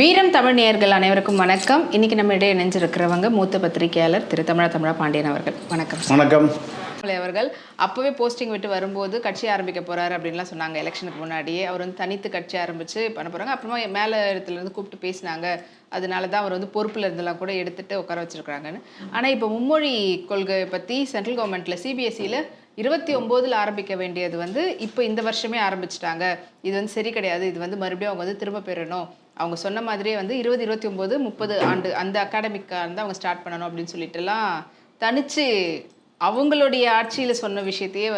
வீரம் தமிழ் நேயர்கள் அனைவருக்கும் வணக்கம். இன்னைக்கு நம்ம இடையே இணைஞ்சிருக்கிறவங்க மூத்த பத்திரிகையாளர் திரு தமிழா பாண்டியன் அவர்கள். வணக்கம். வணக்கம். அவர்கள் அப்போவே போஸ்டிங் விட்டு வரும்போது கட்சி ஆரம்பிக்க போறாரு அப்படின்லாம் சொன்னாங்க. எலெக்ஷனுக்கு முன்னாடியே அவர் தனித்து கட்சி ஆரம்பிச்சு பண்ண போறாங்க. அப்புறமா மேல இடத்துல இருந்து கூப்பிட்டு பேசினாங்க. அதனால தான் அவர் பொறுப்புல இருந்தெல்லாம் கூட எடுத்துட்டு உட்கார வச்சிருக்காங்கன்னு. ஆனா இப்போ மும்மொழி கொள்கை பத்தி சென்ட்ரல் கவர்மெண்ட்ல CBSEல 29 ஆரம்பிக்க வேண்டியது இப்போ இந்த வருஷமே ஆரம்பிச்சிட்டாங்க. இது சரி கிடையாது. இது மறுபடியும் அவங்க திரும்ப பெறணும். அவங்க சொன்ன மாதிரியே 20, 29, 30 ஆண்டு அந்த அகாடமிக்காக அவங்க ஸ்டார்ட் பண்ணணும் அப்படின்னு சொல்லிட்டுலாம் தனிச்சு அவங்களுடைய ஆட்சியில் சொன்ன விஷயத்தையே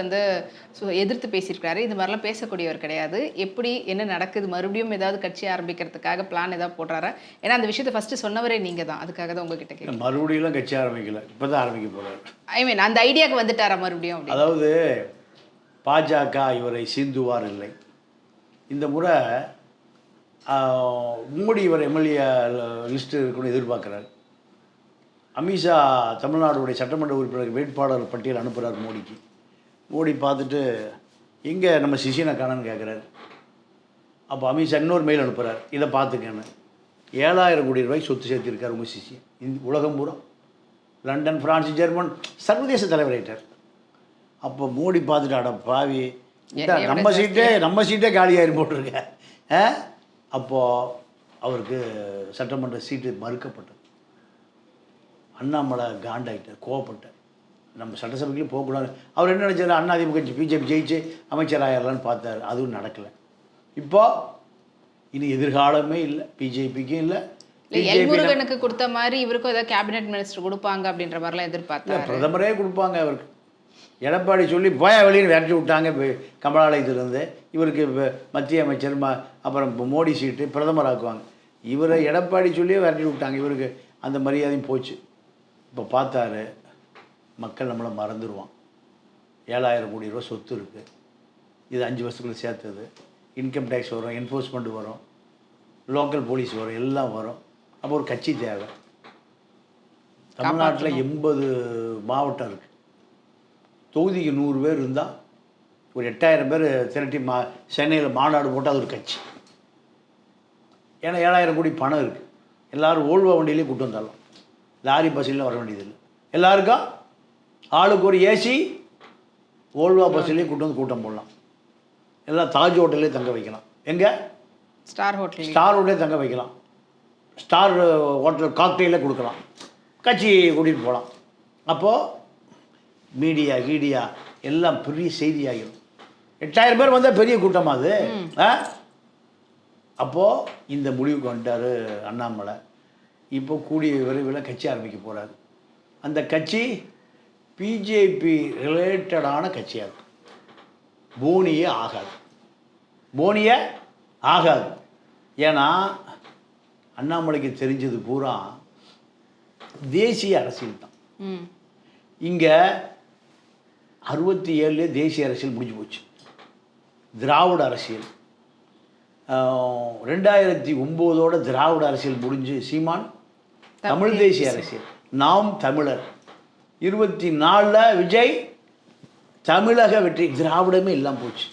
எதிர்த்து பேசியிருக்காரு. இது மாதிரிலாம் பேசக்கூடியவர் கிடையாது. எப்படி என்ன நடக்குது, மறுபடியும் ஏதாவது கட்சி ஆரம்பிக்கிறதுக்காக பிளான் ஏதாவது போடுறாரா? ஏன்னா அந்த விஷயத்தை ஃபர்ஸ்ட் சொன்னவரே நீங்க தான். அதுக்காக தான் உங்ககிட்ட கேட்குறேன். மறுபடியும் கட்சி ஆரம்பிக்கல, இப்போதான் ஆரம்பிக்க போறாரு. ஐ மீன் அந்த ஐடியாவுக்கு வந்துட்டாரா மறுபடியும்? அதாவது பாஜக இவரை சீந்துவார் இல்லை. இந்த முறை மோடி இவர் எம்எல்ஏ லிஸ்ட்டு இருக்கணும்னு எதிர்பார்க்குறாரு. அமித்ஷா தமிழ்நாடுடைய சட்டமன்ற உறுப்பினர் வேட்பாளர் பட்டியல் அனுப்புகிறார் மோடிக்கு. மோடி பார்த்துட்டு எங்கே நம்ம சிஷியனை காணன்னு கேட்குறாரு. அப்போ அமித்ஷா இன்னொரு மெயில் அனுப்புகிறார், இதை பார்த்துக்கன்னு. 7,000 கோடி ரூபாய் சொத்து சேர்த்திருக்கார் உங்கள் சிஷியன். உலகம் பூரா லண்டன், பிரான்ஸ், ஜெர்மன் சர்வதேச தலைவராயிட்டார். அப்போ மோடி பார்த்துட்டு அட பாவி, நம்ம சீட்டே காலியாயிரும் போட்டிருக்கேன். அப்போது அவருக்கு சட்டமன்ற சீட்டு மறுக்கப்பட்டது. அண்ணாமலை காண்டாயிட்டார், கோவப்பட்டார். நம்ம சட்டசபைக்குள்ளே போகக்கூடாது. அவர் என்ன நினச்சார், அதிமுக பிஜேபி ஜெயிச்சு அமைச்சராகலான்னு பார்த்தார். அதுவும் நடக்கலை. இப்போ இனி எதிர்காலமே இல்லை, பிஜேபிக்கும் இல்லை. எல்முருகனுக்கு கொடுத்த மாதிரி இவருக்கும் ஏதாவது கேபினெட் மினிஸ்டர் கொடுப்பாங்க அப்படின்ற மாதிரிலாம் எதிர்பார்த்தாங்க. பிரதமரே கொடுப்பாங்க அவருக்கு. எடப்பாடி சொல்லி போயா வெளியில் விரட்டி விட்டாங்க கமலாலயத்திலேருந்து. இவருக்கு மத்திய அமைச்சர் அப்புறம் மோடி சீட்டு பிரதமர் ஆக்குவாங்க. இவரை எடப்பாடி சொல்லியே விரட்டி விட்டாங்க. இவருக்கு அந்த மரியாதையும் போச்சு. இப்போ பார்த்தாரு, மக்கள் நம்மளை மறந்துடுவான். 7,000 கோடி ரூபா சொத்து இருக்குது. இது 5 வருஷத்துக்குள்ளே சேர்த்தது. இன்கம் டேக்ஸ் வரும், என்ஃபோர்ஸ்மெண்ட் வரும், லோக்கல் போலீஸ் வரும், எல்லாம் வரும். அப்போ ஒரு கட்சி தேவை. தமிழ்நாட்டில் 80 மாவட்டம் இருக்குது. தொகுதிக்கு 100 பேர் இருந்தால் ஒரு 8,000 பேர் திரட்டி சென்னையில் மாநாடு போட்டால் அது ஒரு கட்சி. ஏன்னா 7,000 கோடி பணம் இருக்குது. எல்லோரும் ஓல்வா வண்டியிலே கூட்டம் தரலாம், லாரி பஸ்ஸிலாம் வர வேண்டியதில்லை. எல்லாருக்கும் ஆளுக்கு ஒரு ஏசி ஓல்வா பஸ்ஸிலே கூட்டம் போடலாம். எல்லாம் தாஜ் ஹோட்டல்லே தங்க வைக்கலாம். எங்கே? ஸ்டார் ஹோட்டலே தங்க வைக்கலாம். ஸ்டார் ஹோட்டல் காக்டெயிலே கொடுக்கலாம். கட்சி கூட்டிகிட்டு போகலாம். அப்போது மீடியா எல்லாம் பெரிய செய்தியாகிடும். 8,000 பேர் வந்தால் பெரிய கூட்டமாக அது. அப்போது இந்த முடிவுக்கு வந்துட்டார் அண்ணாமலை. இப்போ கூடிய விரைவில் கட்சி ஆரம்பிக்க போகிறாரு. அந்த கட்சி பிஜேபி ரிலேட்டடான கட்சியாக இருக்கும். போனியே ஆகாது. ஏன்னா அண்ணாமலைக்கு தெரிஞ்சது பூரா தேசிய அரசியல் தான். இங்கே 67 தேசிய அரசியல் முடிஞ்சு போச்சு. திராவிட அரசியல் 2009 திராவிட அரசியல் முடிஞ்சு சீமான் தமிழ் தேசிய அரசியல், நாம் தமிழர். 24 விஜய் தமிழக வெற்றி. திராவிடமே எல்லாம் போச்சு.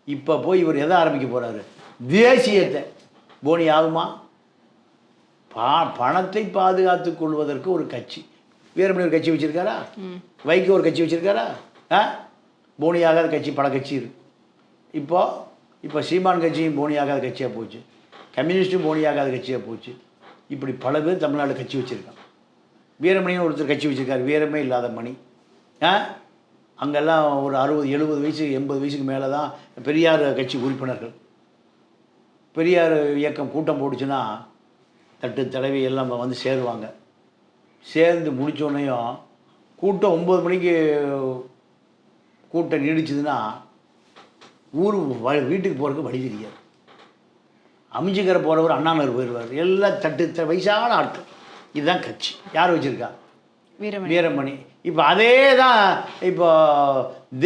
இப்போ போய் இவர் எதை ஆரம்பிக்க போகிறாரு? தேசியத்தை. போனி ஆகுமா? பணத்தை பாதுகாத்து கொள்வதற்கு ஒரு கட்சி. வீரமணி ஒரு கட்சி வச்சுருக்காரா? வைகோ ஒரு கட்சி வச்சுருக்காரா? போனி ஆகாத கட்சி பல கட்சி இருக்கு. இப்போ சீமான் கட்சியும் போனி ஆகாத கட்சியாக போச்சு. கம்யூனிஸ்ட்டும் போனி ஆகாத கட்சியாக போச்சு. இப்படி பல பேர் தமிழ்நாடு கட்சி வச்சுருக்கான். வீரமணியும் ஒருத்தர் கட்சி வச்சுருக்காரு, வீரமே இல்லாத மணி. அங்கெல்லாம் ஒரு 60, 70 வயசு 80 வயசுக்கு மேலே தான் பெரியார் கட்சி உறுப்பினர்கள். பெரியார் இயக்கம் கூட்டம் போட்டுச்சுன்னா தட்டு தடவி எல்லாம் சேருவாங்க. சேர்ந்து முடித்தோடனையும் கூட்டம் 9 மணிக்கு கூட்டம் நீடிச்சதுன்னா ஊர் வீட்டுக்கு போகிறதுக்கு வழி தெரியாது. அமைஞ்சிக்கிற போகிறவர் அண்ணாநகர் போயிடுவார். எல்லாம் தட்டு வயசான ஆட்கள். இதுதான் கட்சி. யார் வச்சுருக்கா? வீரமணி. இப்போ அதே தான் இப்போ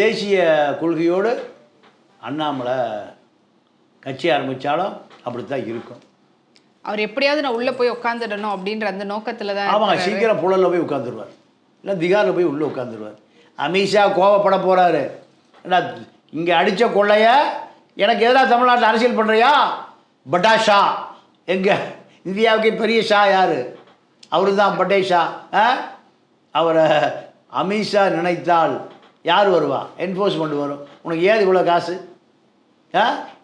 தேசிய கொள்கையோடு அண்ணாமலை கட்சி ஆரம்பித்தாலும் அப்படித்தான் இருக்கும். அவர் எப்படியாவது நான் உள்ளே போய் உட்காந்துடணும் அப்படின்ற அந்த நோக்கத்தில் தான். ஆமாங்க, சீக்கிரம் புழலில் போய் உட்காந்துருவார், இல்லை திகாரில் போய் உள்ளே உட்காந்துருவார். அமித்ஷா கோவப்பட போகிறாரு. ஏன்னா இங்கே அடித்த கொள்ளைய எனக்கு எதிராக தமிழ்நாட்டில் அரசியல் பண்ணுறியா பட்டாஷா எங்கே இந்தியாவுக்கே பெரிய ஷா யார்? அவரு தான் பட்டே ஷா. அவரை அமித்ஷா நினைத்தால் யார் வருவா? என்ஃபோர்ஸ்மெண்ட் வரும். உனக்கு ஏது இவ்வளோ காசு?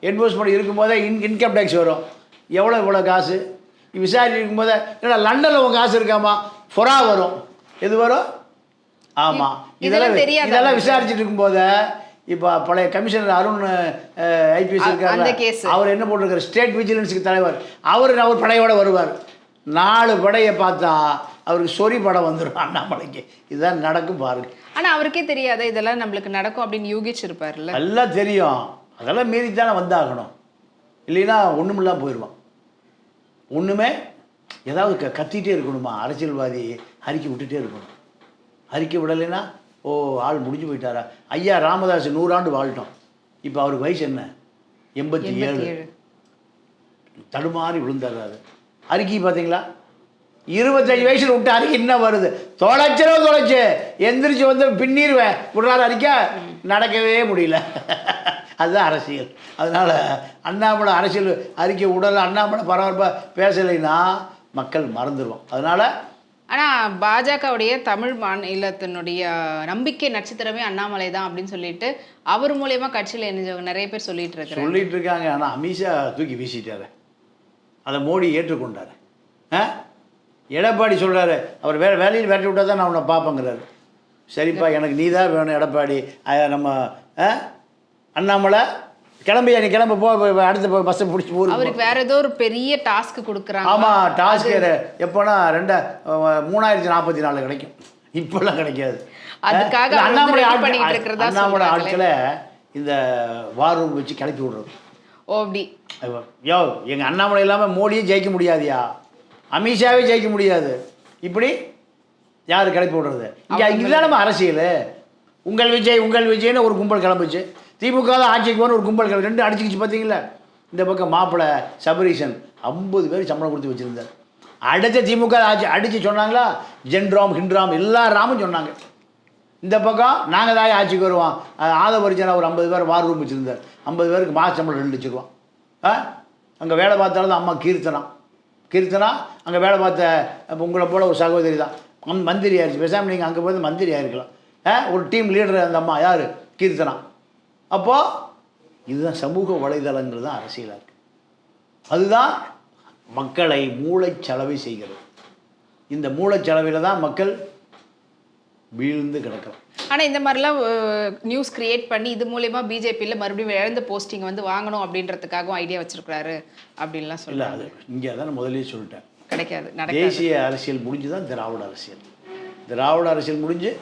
என்ஃபோர்ஸ்மெண்ட் இருக்கும்போதே இன்கம் டேக்ஸ் வரும். இவ்வளோ காசு விசாரிச்சு இருக்கும்போதே இல்லை லண்டனில் உங்கள் காசு இருக்காமா ஃபொரா வரும். எது வரும்? ஆமாம், இதெல்லாம் விசாரிச்சுட்டு இருக்கும்போது இப்போ பழைய கமிஷனர் அருண் ஐபிஎஸ் இருக்காரு, அவர் என்ன போட்டிருக்காரு, ஸ்டேட் விஜிலன்ஸுக்கு தலைவர், அவர் படையோட வருவார். 4 படையை பார்த்தா அவருக்கு சொறி படம் வந்துடும் அண்ணாமலைக்கு. இதுதான் நடக்கும் பாருங்க. ஆனால் அவருக்கே தெரியாத இதெல்லாம் நம்மளுக்கு நடக்கும் அப்படின்னு யூகிச்சிருப்பார்ல. எல்லாம் தெரியும், அதெல்லாம் மீறி தானே வந்தாகணும். இல்லைன்னா ஒன்றுமில்லாம் போயிடுவான். ஒன்றுமே ஏதாவது கத்திகிட்டே இருக்கணுமா? அரசியல்வாதி அறிக்கை விட்டுட்டே இருக்கணும். அறிக்கை விடலைன்னா ஓ ஆள் முடிஞ்சு போயிட்டாரா? ஐயா ராமதாஸ் 100 ஆண்டு வாழ்ட்டோம். இப்போ அவருக்கு வயசு என்ன? 87. தடுமாறி விழுந்தாரு. அறிக்கை பார்த்தீங்களா? 25 வயசில் விட்டு அறிக்கை என்ன வருது? தொலைச்சு எந்திரிச்சு வந்து பின்னிருவேன் விடுறாரு அறிக்கை. நடக்கவே முடியல. அதுதான் அரசியல். அதனால் அண்ணாமலை அரசியல் அறிக்கை விடலை, அண்ணாமலை பரபரப்பாக பேசலைன்னா மக்கள் மறந்துடுவோம். அதனால் ஆனால் பாஜகவுடைய தமிழ் மாநிலத்தினுடைய நம்பிக்கை நட்சத்திரமே அண்ணாமலை தான் அப்படின்னு சொல்லிட்டு அவர் மூலயமா கட்சியில் இணைஞ்சவங்க நிறைய பேர் சொல்லிட்டு இருக்காங்க. ஆனால் அமித்ஷா தூக்கி வீசிட்டாரு, அதை மோடி ஏற்றுக்கொண்டார். எடப்பாடி சொல்கிறாரு, அவர் வேலையில் விரட்டி விட்டால் தான் நான் உன்னை பார்ப்பேங்கிறாரு. சரிப்பா, எனக்கு நீ தான் வேணும் எடப்பாடி. நம்ம அண்ணாமலை கிளம்பியா, நீ கிளம்ப போ, அடுத்த பஸ்ஸை பிடிச்சி போகிற. அவருக்கு வேற ஏதோ ஒரு பெரிய டாஸ்க் கொடுக்குறாங்க. ஆமாம், டாஸ்க்கு எப்போனா 3044 கிடைக்கும், இப்போல்லாம் கிடைக்காது. அதுக்காக அண்ணாமலை ஆட்களை இந்த வார் ரூம் வச்சு கிளப்பி விடுறது. ஓ அப்படி யோ, எங்கள் அண்ணாமலை இல்லாமல் மோடியும் ஜெயிக்க முடியாதுயா, அமித்ஷாவே ஜெயிக்க முடியாது. இப்படி யார் கிளப்பி விடுறது? இதுதான் நம்ம அரசியல். உங்கள் விஜய்னு ஒரு கும்பல் கிளம்புச்சு. திமுக தான் ஆட்சிக்கு போன ஒரு கும்பல் கிளம்பி 2 அடிச்சுக்கிச்சு பார்த்தீங்களா? இந்த பக்கம் மாப்பிள்ளை சபரீஷன் 50 பேர் சம்பளம் கொடுத்து வச்சுருந்தார். அடுத்த திமுக ஆட்சி அடித்து சொன்னாங்களா, ஜென்ராம் ஹிண்ட்ராம் எல்லா ராமும் சொன்னாங்க. இந்த பக்கம் நாங்கள் தான் ஆட்சிக்கு வருவோம். ஆதவரிஜனா ஒரு 50 பேர் வார் ரூம் வச்சுருந்தார். 50 பேருக்கு மாத சம்பளம் 2 லட்ச ரூபா. அங்கே வேலை பார்த்தாலும் அம்மா கீர்த்தனா அங்கே வேலை பார்த்த உங்களை போல் ஒரு சகோதரி தான் மந்திரி ஆயிடுச்சு. பேசாமல் நீங்கள் அங்கே போய் மந்திரி ஆகிருக்கலாம். ஒரு டீம் லீடர் அந்த அம்மா யார்? கீர்த்தனா. அப்போது இதுதான் சமூக வலைதளங்கள் தான் அரசியலாக இருக்குது. அதுதான் மக்களை மூளைச்சலவை செய்கிறது. இந்த மூளைச்சலவையில் தான் மக்கள் வீழ்ந்து கிடக்கும். ஆனால் இந்த மாதிரிலாம் நியூஸ் கிரியேட் பண்ணி இது மூலயமா பிஜேபியில் மறுபடியும் இழந்த போஸ்டிங் வந்து வாங்கணும் அப்படின்றதுக்காகவும் ஐடியா வச்சிருக்கிறாரு அப்படின்லாம் சொல்லல. அது இங்கே தான் முதலே சொல்லிட்டேன், கிடைக்காது. தேசிய அரசியல் முடிஞ்சு தான் திராவிட அரசியல் முடிஞ்சு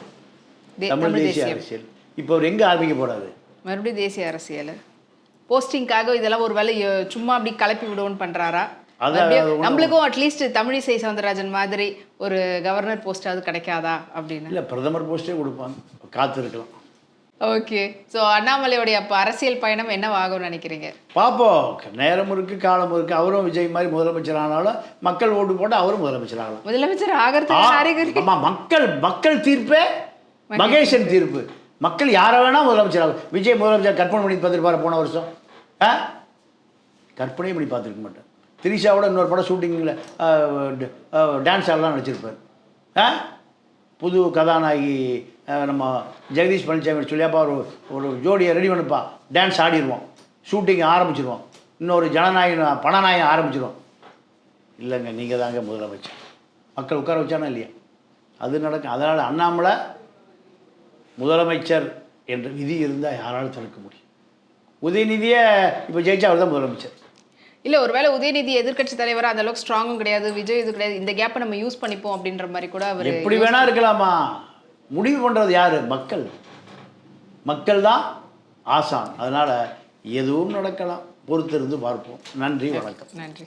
தமிழ் தேசிய அரசியல். இப்போ அவர் எங்கே ஆரம்பிக்க போகிறாரு? மறுபடியும் தேசிய அரசியல் போஸ்டிங்காக இதெல்லாம் ஒரு வேலை சும்மா அப்படி கலப்பி விடுவோன்னு பண்ணுறாரா? நம்மளுக்கும் அட்லீஸ்ட் தமிழிசை சவுந்தரராஜன் மாதிரி ஒரு கவர்னர் போஸ்டாவது கிடைக்காதா அப்படின்னு. இல்லை, பிரதமர் போஸ்டே கொடுப்பாங்க, காத்திருக்கலாம். ஓகே, ஸோ அண்ணாமலையோடைய அப்போ அரசியல் பயணம் என்னவாகும்னு நினைக்கிறீங்க? பார்ப்போம், நேரம் இருக்குது, காலம் இருக்குது. அவரும் விஜய் மாதிரி முதலமைச்சர் ஆனாலும் மக்கள் ஓட்டு போட்டு அவரும் முதலமைச்சர் ஆகலாம். முதலமைச்சர் ஆகிறதுக்கு மக்கள் தீர்ப்பே மகேசன் தீர்ப்பு. மக்கள் யாரை வேணால் முதலமைச்சர் ஆகும். விஜய் முதலமைச்சர் கற்பனை பண்ணி பார்த்துருப்பாரு போன வருஷம். கற்பனையும் பண்ணி பார்த்துருக்க மாட்டேன். திரிஷாவோட இன்னொரு படம் ஷூட்டிங்கில் டான்ஸ் ஆடலாம் நடிச்சிருப்பார். புது கதாநாயகி நம்ம ஜெகதீஷ் பழனிசாமி சொல்லியாப்பா ஒரு ஜோடியை ரெடி பண்ணுப்பா, டான்ஸ் ஆடிடுவோம், ஷூட்டிங் ஆரம்பிச்சிடுவோம், இன்னொரு பணநாயகன் ஆரம்பிச்சிடுவோம். இல்லைங்க, நீங்கள் தாங்க முதலமைச்சர். மக்கள் உட்கார வச்சானா இல்லையா? அது நடக்கும். அதனால் அண்ணாமலை முதலமைச்சர் என்ற விதி இருந்தால் யாராலும் தடுக்க முடியும். உதயநிதியை இப்போ ஜெயிச்சா அவர் தான் முதலமைச்சர். இல்லை, ஒருவேளை உதயநிதி எதிர்க்கட்சி தலைவராக அந்த அளவுக்கு ஸ்ட்ராங்கும் கிடையாது, விஜய் இது கிடையாது, இந்த கேப்பை நம்ம யூஸ் பண்ணிப்போம் அப்படின்ற மாதிரி கூட அவர் எப்படி வேணா இருக்கலாமா? முடிவு பண்ணுறது யார்? மக்கள் தான் ஆசான். அதனால் எதுவும் நடக்கலாம், பொறுத்திருந்து பார்ப்போம். நன்றி, வணக்கம். நன்றி.